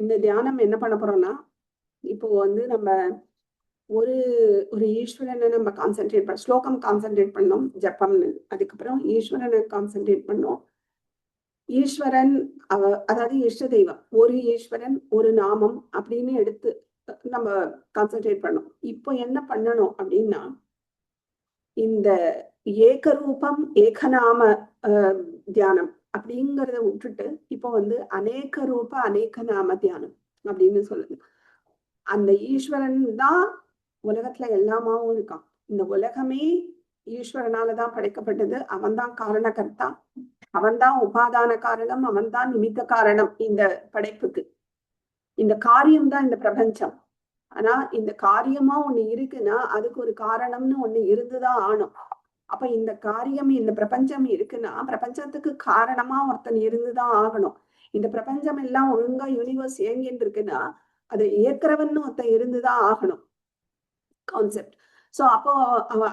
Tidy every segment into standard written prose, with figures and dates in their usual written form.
இந்த தியானம் என்ன பண்ண போறோம்னா, இப்போ வந்து நம்ம ஒரு ஒரு ஈஸ்வரனை நம்ம கான்சென்ட்ரேட் பண்ண ஸ்லோகம் கான்சென்ட்ரேட் பண்ணோம் ஜப்பம்னு. அதுக்கப்புறம் ஈஸ்வரனை கான்சென்ட்ரேட் பண்ணோம். ஈஸ்வரன் அதாவது இஷ்ட தெய்வம், ஒரு ஈஸ்வரன் ஒரு நாமம் அப்படின்னு எடுத்து நம்ம கான்சென்ட்ரேட் பண்ணோம். இப்போ என்ன பண்ணணும் அப்படின்னா, இந்த ஏகரூபம் ஏகநாம தியானம் அப்படிங்கிறத விட்டுட்டு இப்போ வந்து அநேக ரூப அநேக நாம தியானம் அப்படின்னு சொல்லுது. அந்த ஈஸ்வரன் தான் உலகத்துல எல்லாமாவும் இருக்கான். இந்த உலகமே ஈஸ்வரனாலதான் படைக்கப்பட்டது. அவன்தான் காரணகர்த்தா, அவன்தான் உபாதான காரணம், அவன்தான் நிமித்த காரணம் இந்த படைப்புக்கு. இந்த காரியம் தான் இந்த பிரபஞ்சம். ஆனா இந்த காரியமா ஒண்ணு இருக்குன்னா அதுக்கு ஒரு காரணம்னு ஒண்ணு இருந்துதான் ஆணும். அப்ப இந்த காரியம் இந்த பிரபஞ்சம் இருக்குன்னா பிரபஞ்சத்துக்கு காரணமா ஒருத்தன் இருந்துதான் ஆகணும். இந்த பிரபஞ்சம் எல்லாம் ஒழுங்கா யூனிவர்ஸ் இயங்கின்னு இருக்குன்னா அதை இயக்கிறவன்னு ஒருத்தன் இருந்துதான் ஆகணும். கான்செப்ட். சோ அப்போ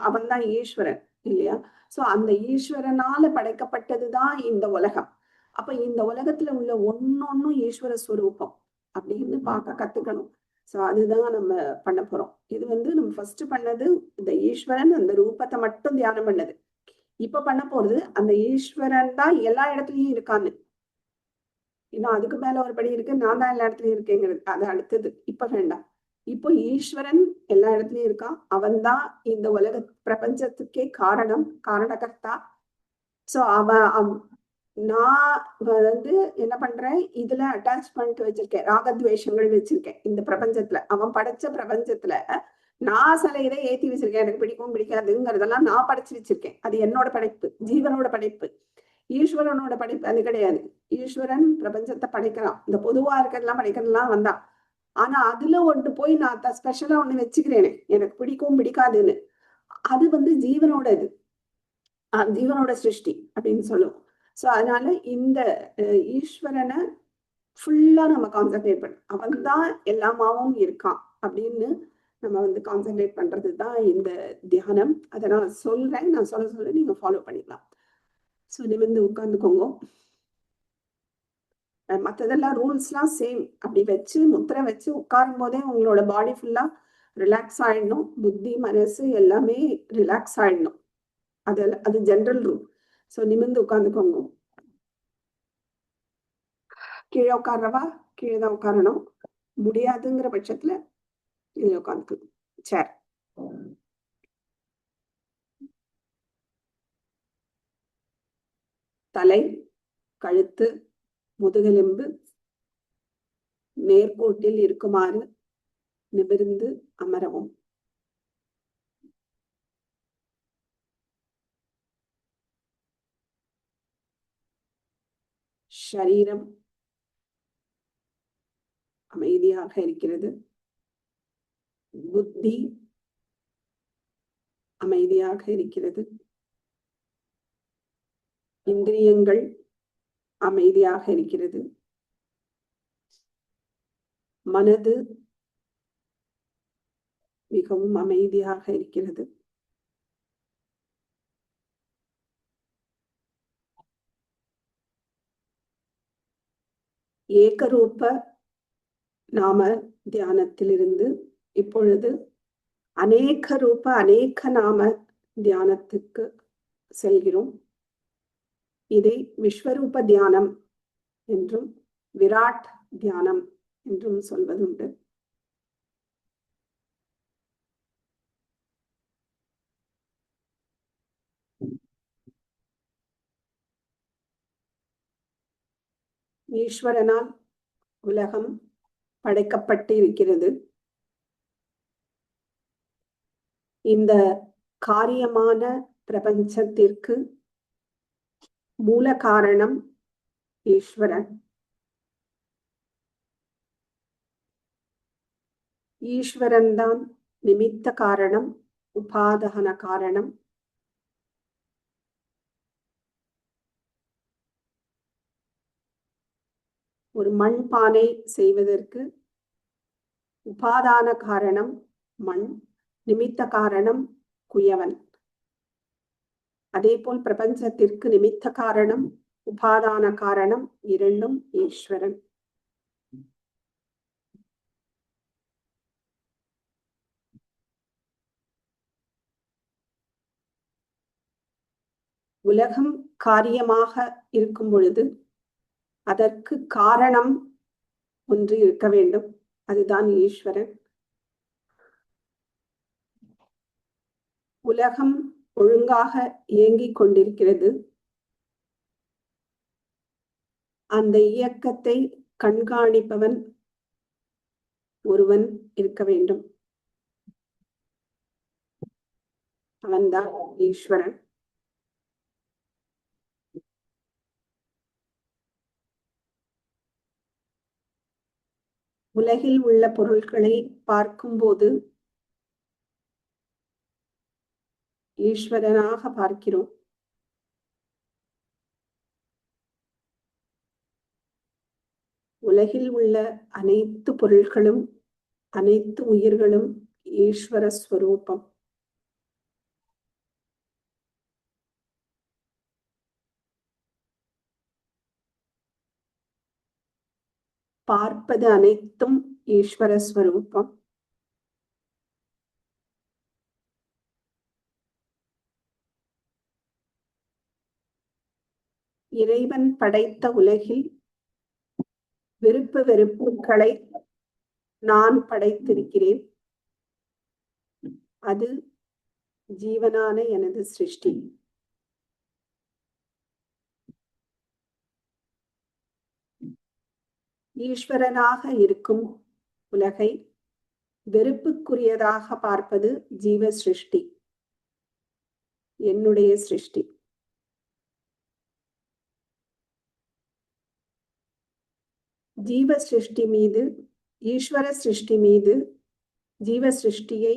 அவன் தான் ஈஸ்வரன் இல்லையா? சோ அந்த ஈஸ்வரனால படைக்கப்பட்டதுதான் இந்த உலகம். அப்ப இந்த உலகத்துல உள்ள ஒன்னொன்னும் ஈஸ்வர ஸ்வரூபம் அப்படின்னு பார்க்க கத்துக்கணும். சோ அதுதான் நம்ம பண்ண போறோம். இது வந்து நம்ம ஃபர்ஸ்ட் பண்ணது இந்த ஈஸ்வரன் அந்த ரூபத்தை மட்டும் தியானம் பண்ணது. இப்ப பண்ண போறது அந்த ஈஸ்வரன் தான் எல்லா இடத்துலயும் இருக்கான்னு. இன்னும் அதுக்கு மேல ஒரு படி இருக்கு, நான் தான் எல்லா இடத்துலயும் இருக்கேங்கிறது. அது அடுத்தது, இப்ப வேண்டாம். இப்போ ஈஸ்வரன் எல்லா இடத்துலயும் இருக்கான். அவன் தான் இந்த உலக பிரபஞ்சத்துக்கே காரணம், காரணகர்த்தா. சோ நான் வந்து என்ன பண்றேன், இதுல அட்டாச்மெண்ட் வச்சிருக்கேன், ராகத்வேஷங்கள் வச்சிருக்கேன். இந்த பிரபஞ்சத்துல அவன் படைச்ச பிரபஞ்சத்துல நான் சில இதை ஏத்தி வச்சிருக்கேன். எனக்கு பிடிக்கும் பிடிக்காதுங்கிறதெல்லாம் நான் படைச்சு வச்சிருக்கேன். அது என்னோட படைப்பு, ஜீவனோட படைப்பு. ஈஸ்வரனோட படைப்பு அது கிடையாது. ஈஸ்வரன் பிரபஞ்சத்தை படைக்கிறான், இந்த பொதுவா இருக்கிறதெல்லாம் படைக்கிறதுலாம் வந்தான். ஆனா அதுல ஒன்று போய் நான் ஸ்பெஷலா ஒண்ணு வச்சுக்கிறேனே, எனக்கு பிடிக்கும் பிடிக்காதுன்னு, அது வந்து ஜீவனோட இது, ஜீவனோட சிருஷ்டி அப்படின்னு சொல்லுவோம். சோ அதனால இந்த ஈஸ்வரனை ஃபுல்லா நம்ம கான்சென்ட்ரேட் பண்ண, அவன் தான் எல்லாமாவும் இருக்கான் அப்படின்னு நம்ம வந்து கான்சென்ட்ரேட் பண்றதுதான் இந்த தியானம். அதை நான் சொல்றேன், நான் சொல்ல நீங்க ஃபாலோ பண்ணிக்கலாம். ஸோ நிமிர்ந்து உட்கார்ந்துக்கோங்க. மற்றதெல்லாம் ரூல்ஸ்லாம் சேம். அப்படி வச்சு முத்திரை வச்சு உட்காரும் போதே உங்களோட பாடி ஃபுல்லா ரிலாக்ஸ் ஆயிடணும். புத்தி மனசு எல்லாமே ரிலாக்ஸ் ஆயிடணும். அது ஜென்ரல் ரூல். ஸோ நிமிர்ந்து உட்காந்துக்கோங்க. கீழே உட்கார்றவா கீழே தான் உட்காரணும். முடியாதுங்கிற பட்சத்துல இதுல உட்காந்துக்கணும். சேர். தலை, கழுத்து, முதுகெலும்பு நேர்கோட்டில் இருக்குமாறு நிமிர்ந்து அமரவும். சரீரம் அமைதியாக இருக்கிறது. புத்தி அமைதியாக இருக்கிறது. இந்திரியங்கள் அமைதியாக இருக்கிறது. மனது மிகவும் அமைதியாக இருக்கிறது. ஏகரூப நாம தியானத்திலிருந்து இப்பொழுது அநேக ரூப அநேக நாம தியானத்துக்கு செல்கிறோம். இதை விஸ்வரூப தியானம் என்றும் விராட் தியானம் என்றும் சொல்வதுண்டு. ஈஸ்வரனால் உலகம் படைக்கப்பட்டு இருக்கிறது. இந்த காரியமான பிரபஞ்சத்திற்கு மூல காரணம் ஈஸ்வரன். ஈஸ்வரன் தான் நிமித்த காரணம், உபாதான காரணம். ஒரு மண் பானை செய்வதற்கு உபாதான காரணம் மண், நிமித்த காரணம் குயவன். அதே போல் பிரபஞ்சத்திற்கு நிமித்த காரணம் உபாதான காரணம் இரண்டும் ஈஸ்வரன். உலகம் காரியமாக இருக்கும் பொழுது அதற்கு காரணம் ஒன்று இருக்க வேண்டும், அதுதான் ஈஸ்வரன். உலகம் ஒழுங்காக இயங்கிக் கொண்டிருக்கிறது, அந்த இயக்கத்தை கண்காணிப்பவன் ஒருவன் இருக்க வேண்டும், அவன்தான் ஈஸ்வரன். உலகில் உள்ள பொருட்களை பார்க்கும்போது ஈஸ்வரனாக பார்க்கிறோம். உலகில் உள்ள அனைத்து பொருட்களும் அனைத்து உயிர்களும் ஈஸ்வர ஸ்வரூபம். பார்ப்பது அனைத்தும் ஈஸ்வர ஸ்வரூபம். இறைவன் படைத்த உலகில் விருப்பு வெறுப்புகளை நான் படைத்திருக்கிறேன், அது ஜீவனான எனது சிருஷ்டி. ஈஸ்வரனாக இருக்கும் உலகை வெறுப்புக்குரியதாக பார்ப்பது ஜீவ சிருஷ்டி, என்னுடைய சிருஷ்டி. ஜீவ சிருஷ்டி மீது, ஈஸ்வர சிருஷ்டி மீது ஜீவ சிருஷ்டியை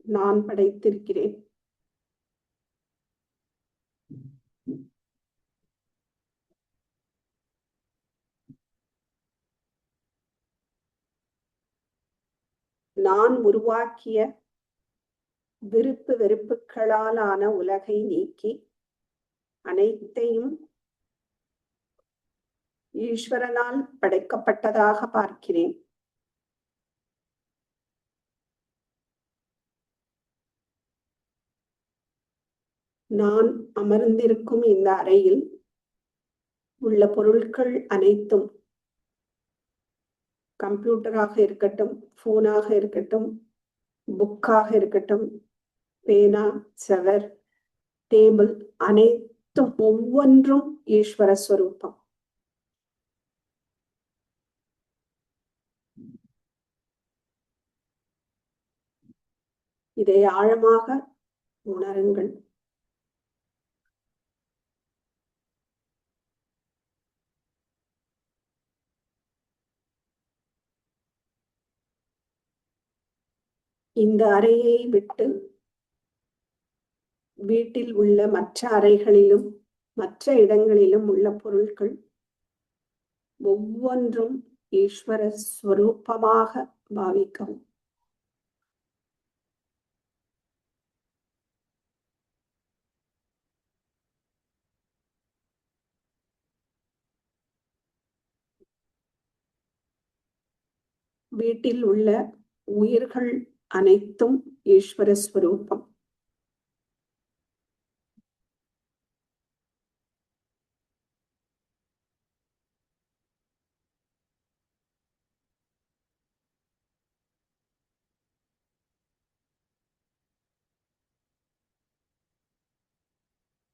நான் படைத்திருக்கிறேன். நான் உருவாக்கிய விருப்பு வெறுப்புகளால் ஆன உலகை நீக்கி அனைத்தையும் ஈஸ்வரனால் படைக்கப்பட்டதாக பார்க்கிறேன். நான் அமர்ந்திருக்கும் இந்த அறையில் உள்ள பொருட்கள் அனைத்தும், கம்ப்யூட்டராக இருக்கட்டும், போனாக இருக்கட்டும், புக்காக இருக்கட்டும், பேனா, செவர், டேபிள், அனைத்தும் ஒவ்வொன்றும் ஈஸ்வர ஸ்வரூபம். இதை ஆழமாக உணருங்கள். இந்த அறையை விட்டு வீட்டில் உள்ள மற்ற அறைகளிலும் மற்ற இடங்களிலும் உள்ள பொருட்கள் ஒவ்வொன்றும் ஈஸ்வர ஸ்வரூபமாக பாவிக்கவும். வீட்டில் உள்ள உயிர்கள் அனைத்தும் ஈஸ்வர ஸ்வரூபம்.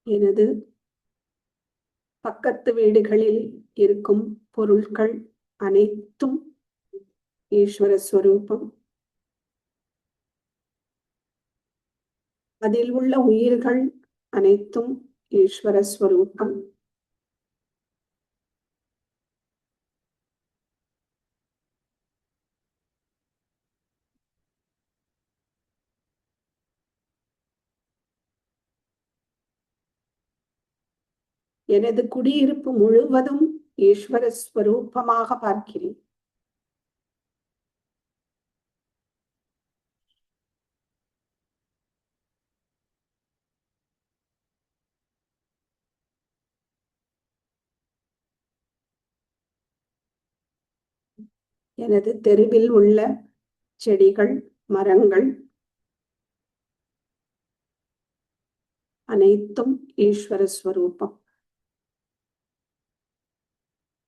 எனது பக்கத்து வீடுகளில் இருக்கும் பொருட்கள் அனைத்தும் ஈஸ்வர ஸ்வரூபம். அதில் உள்ள உயிர்கள் அனைத்தும் ஈஸ்வர ஸ்வரூபம். எனது குடியிருப்பு முழுவதும் ஈஸ்வர ஸ்வரூபமாக பார்க்கிறேன். எனது தெருவில் உள்ள செடிகள், மரங்கள் அனைத்தும் ஈஸ்வர ஸ்வரூபம்.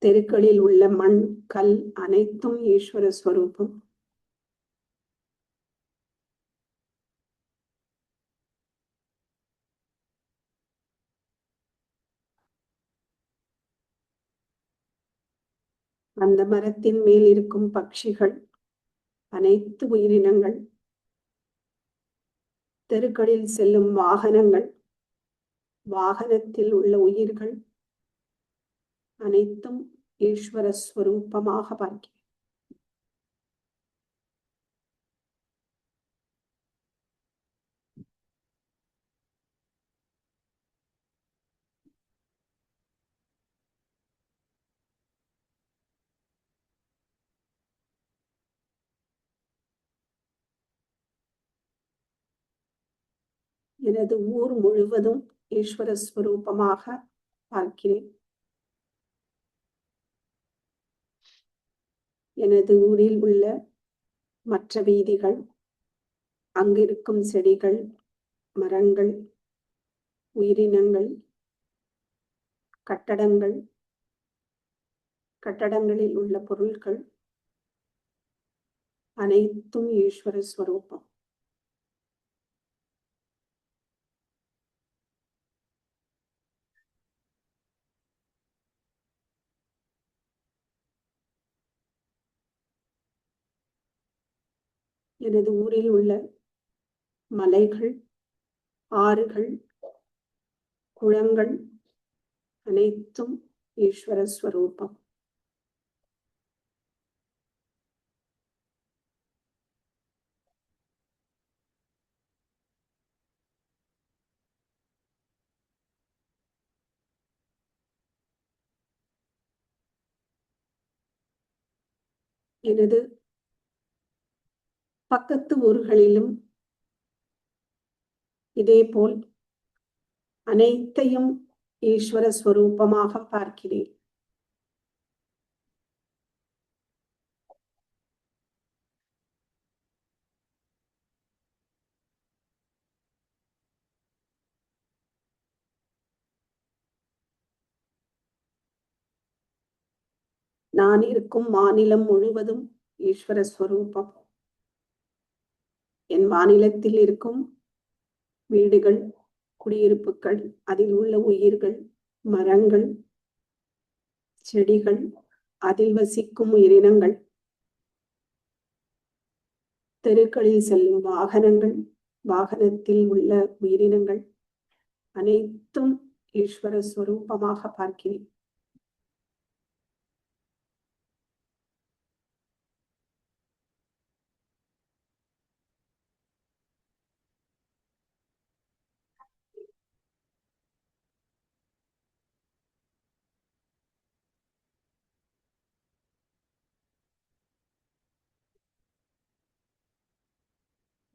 தெருக்களில் உள்ள மண், கல் அனைத்தும் ஈஸ்வர ஸ்வரூபம். அந்த மரத்தின் மேல் இருக்கும் பட்சிகள் அனைத்து உயிரினங்கள், தெருக்களில் செல்லும் வாகனங்கள், வாகனத்தில் உள்ள உயிர்கள் அனைத்தும் ஈஸ்வர ஸ்வரூபமாக பார்க்கிறேன். எனது ஊர் முழுவதும் ஈஸ்வர ஸ்வரூபமாக பார்க்கிறேன். எனது ஊரில் உள்ள மற்ற வீதிகள், அங்கிருக்கும் செடிகள், மரங்கள், உயிரினங்கள், கட்டடங்கள், கட்டடங்களில் உள்ள பொருட்கள் அனைத்தும் ஈஸ்வர ஸ்வரூபம். எனது ஊரில் உள்ள மலைகள், ஆறுகள், குளங்கள் அனைத்தும் ஈஸ்வர ஸ்வரூபம். எனது பக்கத்து ஊர்களிலும் இதேபோல் அனைத்தையும் ஈஸ்வர ஸ்வரூபமாக பார்க்கிறேன். நான் இருக்கும் மாநிலம் முழுவதும் ஈஸ்வர ஸ்வரூபம். என் மாநிலத்தில் இருக்கும் வீடுகள், குடியிருப்புகள், அதில் உள்ள உயிர்கள், மரங்கள், செடிகள், அதில் வசிக்கும் உயிரினங்கள், தெருக்களில் செல்லும் வாகனங்கள், வாகனத்தில் உள்ள உயிரினங்கள் அனைத்தும் ஈஸ்வர ஸ்வரூபமாக பார்க்கிறேன்.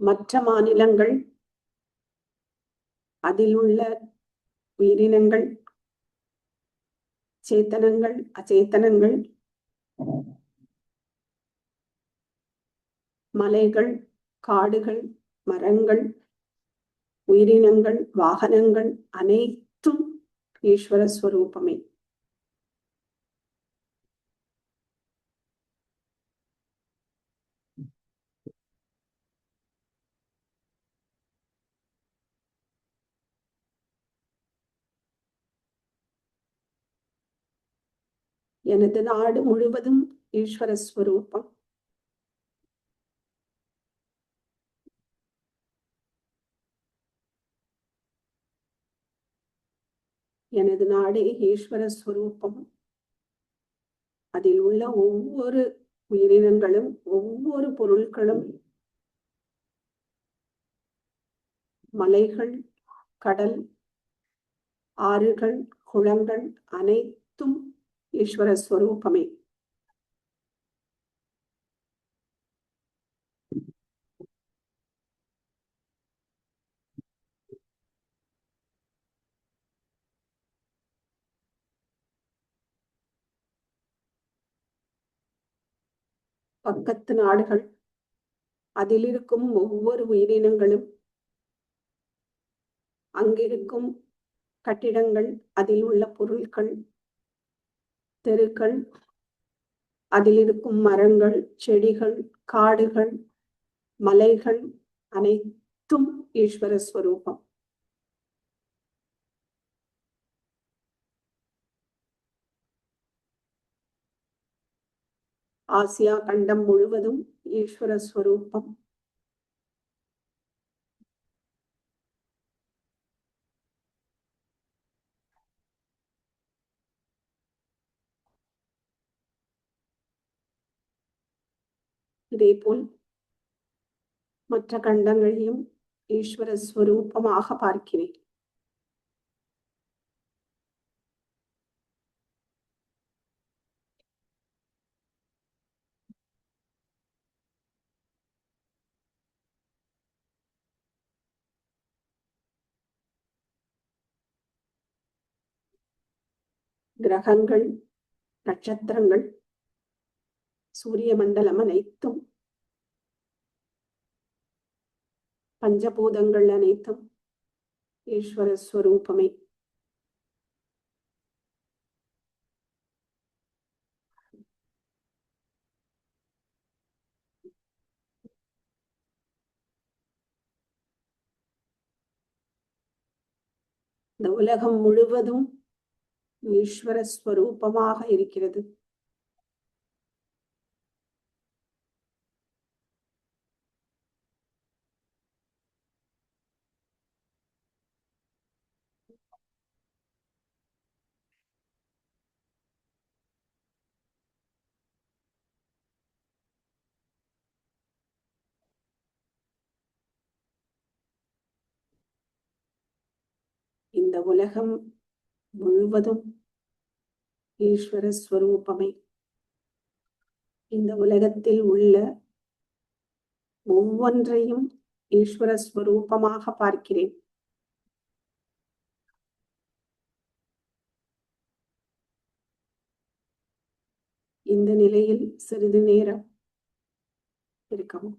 மற்ற மாநிலங்கள், அதில் உள்ள உயிரினங்கள், சேத்தனங்கள், அச்சேத்தனங்கள், மலைகள், காடுகள், மரங்கள், உயிரினங்கள், வாகனங்கள் அனைத்தும் ஈஸ்வர ஸ்வரூபமே. எனது நாடு முழுவதும் ஈஸ்வர ஸ்வரூபம். எனது நாடே ஈஸ்வர ஸ்வரூபம். அதில் உள்ள ஒவ்வொரு உயிரினங்களும், ஒவ்வொரு பொருட்களும், மலைகள், கடல், ஆறுகள், குளங்கள் அனைத்தும் ஈஸ்வர ஸ்வரூபமே. பக்கத்து நாடுகள், அதில் இருக்கும் ஒவ்வொரு உயிரினங்களும் அங்கிருக்கும் கட்டிடங்கள், அதில் உள்ள பொருட்கள், தெருக்கள், அதில் இருக்கும் மரங்கள், செடிகள், காடுகள், மலைகள் அனைத்தும் ஈஸ்வர ஸ்வரூபம். ஆசியா கண்டம் முழுவதும் ஈஸ்வர ஸ்வரூபம். இதேபோல் மற்ற கண்டங்களையும் ஈஸ்வர ஸ்வரூபமாக பார்க்கிறேன். கிரகங்கள், நட்சத்திரங்கள், சூரிய மண்டலம் அனைத்தும், பஞ்சபூதங்கள் அனைத்தும் ஈஸ்வர ஸ்வரூபமே. இந்த உலகம் முழுவதும் ஈஸ்வர ஸ்வரூபமாக இருக்கிறது. இந்த உலகம் முழுவதும் ஈஸ்வர ஸ்வரூபமே. இந்த உலகத்தில் உள்ள ஒவ்வொன்றையும் ஈஸ்வர ஸ்வரூபமாக பார்க்கிறேன். இந்த நிலையில் சிறிது நேரம் இருக்கவும்.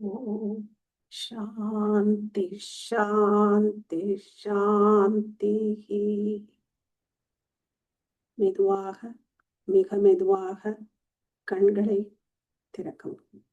ஓம் சாந்தி சாந்தி சாந்தி. மெதுவாக, மிக மெதுவாக கண்களை திறக்கவும்.